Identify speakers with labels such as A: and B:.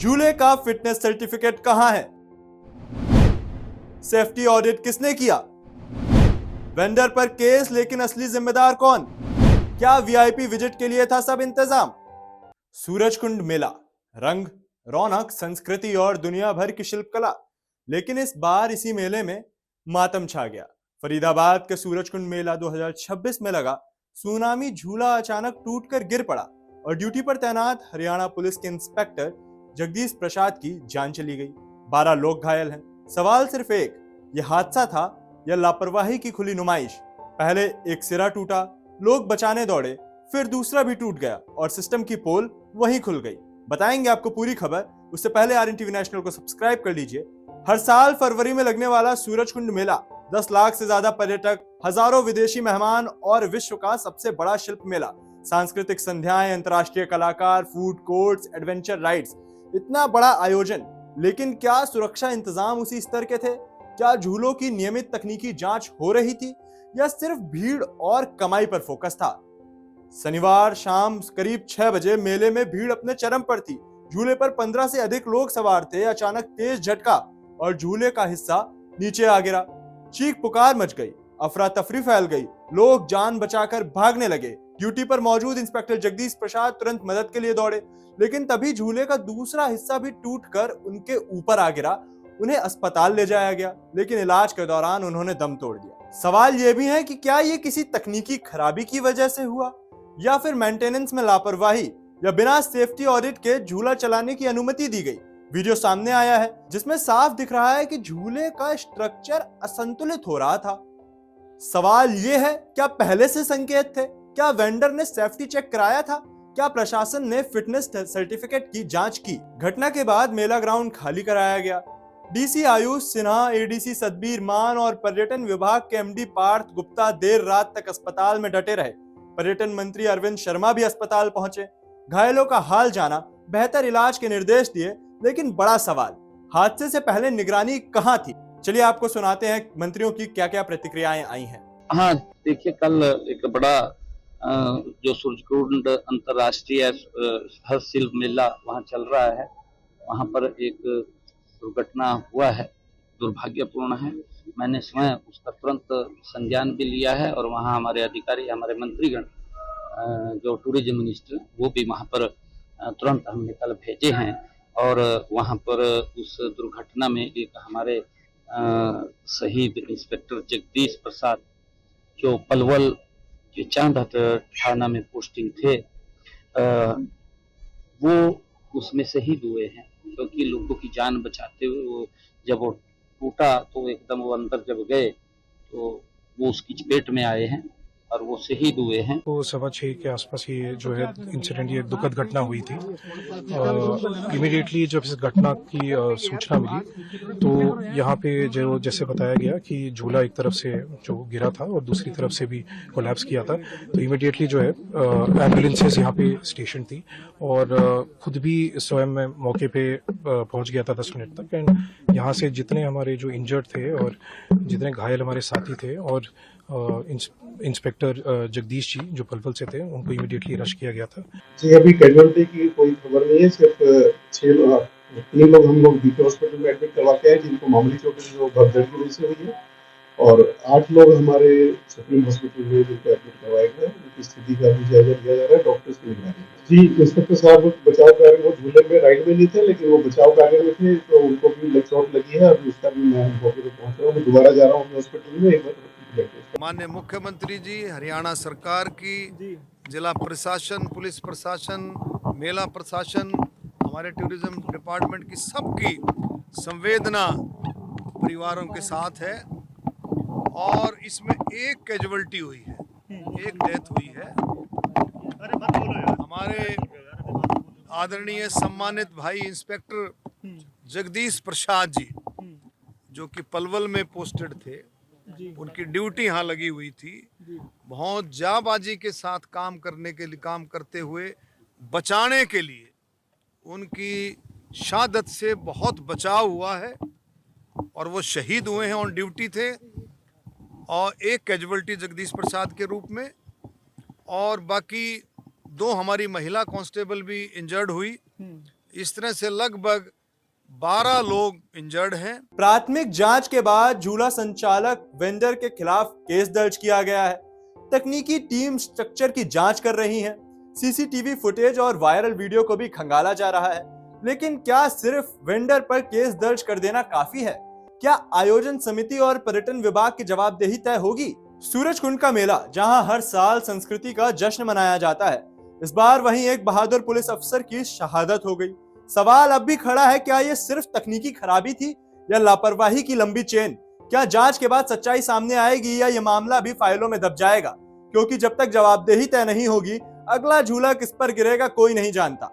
A: झूले का fitness certificate कहां है? सेफ्टी ऑडिट किसने किया? वेंडर पर केस लेकिन असली जिम्मेदार कौन? क्या वीआईपी विजिट के लिए था सब इंतजाम? सूरजकुंड मेला, रंग, रौनक, संस्कृति और दुनिया भर की शिल्पकला। लेकिन इस बार इसी मेले में मातम छा गया। फरीदाबाद के सूरजकुंड मेला 2026 में लगा सुनामी झूला अचानक टूटकर गिर पड़ा और ड्यूटी पर तैनात हरियाणा पुलिस के इंस्पेक्टर जगदीश प्रसाद की जान चली गई। 12 लोग घायल हैं। सवाल सिर्फ एक, यह हादसा था या लापरवाही की खुली नुमाइश? पहले एक सिरा टूटा, लोग बचाने दौड़े, फिर दूसरा भी टूट गया और सिस्टम की पोल वहीं खुल गई। बताएंगे आपको पूरी खबर, उससे पहले RNTV नेशनल को सब्सक्राइब कर लीजिए। हर साल फरवरी में लगने वाला सूरजकुंड मेला 10 लाख से ज्यादा पर्यटक, हजारों विदेशी मेहमान और विश्व का सबसे बड़ा शिल्प मेला। सांस्कृतिक संध्याएं, अंतर्राष्ट्रीय कलाकार, फूड कोर्ट्स, एडवेंचर राइड्स, इतना बड़ा आयोजन। लेकिन क्या सुरक्षा इंतजाम उसी स्तर के थे? क्या झूलों की नियमित तकनीकी जांच हो रही थी या सिर्फ भीड़ और कमाई पर फोकस था? शनिवार शाम करीब 6 बजे मेले में भीड़ अपने चरम पर थी। झूले पर 15 से अधिक लोग सवार थे। अचानक तेज झटका और झूले का हिस्सा नीचे आ गिरा। चीख पुकार मच गई, अफरा तफरी फैल गई, लोग जान बचाकर भागने लगे। ड्यूटी पर मौजूद इंस्पेक्टर जगदीश प्रसाद तुरंत मदद के लिए दौड़े, लेकिन तभी झूले का दूसरा हिस्सा भी टूटकर उनके ऊपर आ गिरा। उन्हें अस्पताल ले जाया गया, लेकिन इलाज के दौरान उन्होंने दम तोड़ दिया। सवाल यह भी है कि क्या ये किसी तकनीकी खराबी की वजह से हुआ या फिर मेंटेनेंस में लापरवाही या बिना सेफ्टी ऑडिट के झूला चलाने की अनुमति दी गई। वीडियो सामने आया है जिसमें साफ दिख रहा है कि झूले का स्ट्रक्चर असंतुलित हो रहा था। सवाल यह है, क्या पहले से संकेत थे? क्या वेंडर ने सेफ्टी चेक कराया था? क्या प्रशासन ने फिटनेस सर्टिफिकेट की जांच की? घटना के बाद मेला ग्राउंड खाली कराया गया। डीसी आयुष सिन्हा, एडीसी सतबीर मान और पर्यटन विभाग के MD पार्थ गुप्ता देर रात तक अस्पताल में डटे रहे। पर्यटन मंत्री अरविंद शर्मा भी अस्पताल पहुंचे, घायलों का हाल जाना, बेहतर इलाज के निर्देश दिए। लेकिन बड़ा सवाल, हादसे से पहले निगरानी कहां थी? चलिए आपको सुनाते हैं मंत्रियों की क्या क्या प्रतिक्रियाएं आई हैं।
B: हाँ, देखिए, कल एक बड़ा जो सूरजकुंड अंतर्राष्ट्रीय हस्तशिल्प मेला वहाँ चल रहा है, वहाँ पर एक दुर्घटना हुआ है, दुर्भाग्यपूर्ण है। मैंने स्वयं उसका तुरंत संज्ञान भी लिया है और वहाँ हमारे अधिकारी, हमारे मंत्रीगण, जो टूरिज्म मिनिस्टर, वो भी वहाँ पर तुरंत हमने कल भेजे हैं। और वहाँ पर उस दुर्घटना में एक हमारे शहीद इंस्पेक्टर जगदीश प्रसाद, जो पलवल के चांदहट थाना में पोस्टिंग थे, वो उसमें शहीद हुए हैं। क्योंकि लोगों की जान बचाते हुए वो जब वो टूटा तो एकदम वो अंदर जब गए तो वो उसकी चपेट में आए हैं और वो शहीद हुए हैं।
C: तो 6:15 के आसपास ये जो है इंसिडेंट, ये दुखद घटना हुई थी। इमीडिएटली जब इस घटना की सूचना मिली तो यहाँ पे जो जैसे बताया गया कि झूला एक तरफ से जो गिरा था और दूसरी तरफ से भी कोलैप्स किया था, तो इमीडिएटली जो है एम्बुलेंसेज यहाँ पे स्टेशन थी और खुद भी स्वयं मैं मौके पे पहुँच गया था 10 मिनट तक। एंड यहाँ से जितने हमारे जो इंजर्ड थे और जितने घायल हमारे साथी थे और इंस्पेक्टर जगदीश जी जो पलवल से थे, उनको इमीडिएटली रश किया गया था।
D: जी, अभी कैजुअलिटी की कोई खबर नहीं है। सिर्फ 3 लोग हम लोग बीके हॉस्पिटल में एडमिट करवा के आए, जिनको मामूली चोटें जो भगदड़ की वजह से हुई है, और 8 लोग हमारे सुप्रीम हॉस्पिटल में जिनको एडमिट करवाए गए, उनकी स्थिति का भी जायजा लिया जा रहा है डॉक्टर्स की निगरानी। जी, इंस्पेक्टर साहब बचाव कार्य, वो झूले में राइड में नहीं थे, लेकिन वो बचाव कार्य में थे, तो उनको भी चोट लगी है। अभी उसका भी मैं मौके पर पहुंच रहा हूँ, मैं दोबारा जा रहा हूँ हॉस्पिटल में एक बार।
E: माननीय मुख्यमंत्री जी, हरियाणा सरकार की, जिला प्रशासन, पुलिस प्रशासन, मेला प्रशासन, हमारे टूरिज्म डिपार्टमेंट की सबकी संवेदना परिवारों के साथ है। और इसमें एक कैजुअलिटी हुई है, एक डेथ हुई है। हमारे आदरणीय सम्मानित भाई इंस्पेक्टर जगदीश प्रसाद जी, जो कि पलवल में पोस्टेड थे, उनकी ड्यूटी यहाँ लगी हुई थी। बहुत जाबाजी के साथ काम करते हुए बचाने के लिए उनकी शहादत से बहुत बचाव हुआ है और वो शहीद हुए हैं, ऑन ड्यूटी थे। और एक कैजुअलिटी जगदीश प्रसाद के रूप में, और बाकी 2 हमारी महिला कांस्टेबल भी इंजर्ड हुई। इस तरह से लगभग 12 लोग इंजर्ड हैं।
A: प्राथमिक जांच के बाद झूला संचालक वेंडर के खिलाफ केस दर्ज किया गया है। तकनीकी टीम स्ट्रक्चर की जांच कर रही है। सीसीटीवी फुटेज और वायरल वीडियो को भी खंगाला जा रहा है। लेकिन क्या सिर्फ वेंडर पर केस दर्ज कर देना काफी है? क्या आयोजन समिति और पर्यटन विभाग की जवाबदेही तय होगी? सूरजकुंड का मेला, जहां हर साल संस्कृति का जश्न मनाया जाता है, इस बार वहीं एक बहादुर पुलिस अफसर की शहादत हो गई। सवाल अब भी खड़ा है, क्या ये सिर्फ तकनीकी खराबी थी या लापरवाही की लंबी चेन? क्या जांच के बाद सच्चाई सामने आएगी या ये मामला भी फाइलों में दब जाएगा? क्योंकि जब तक जवाबदेही तय नहीं होगी, अगला झूला किस पर गिरेगा कोई नहीं जानता।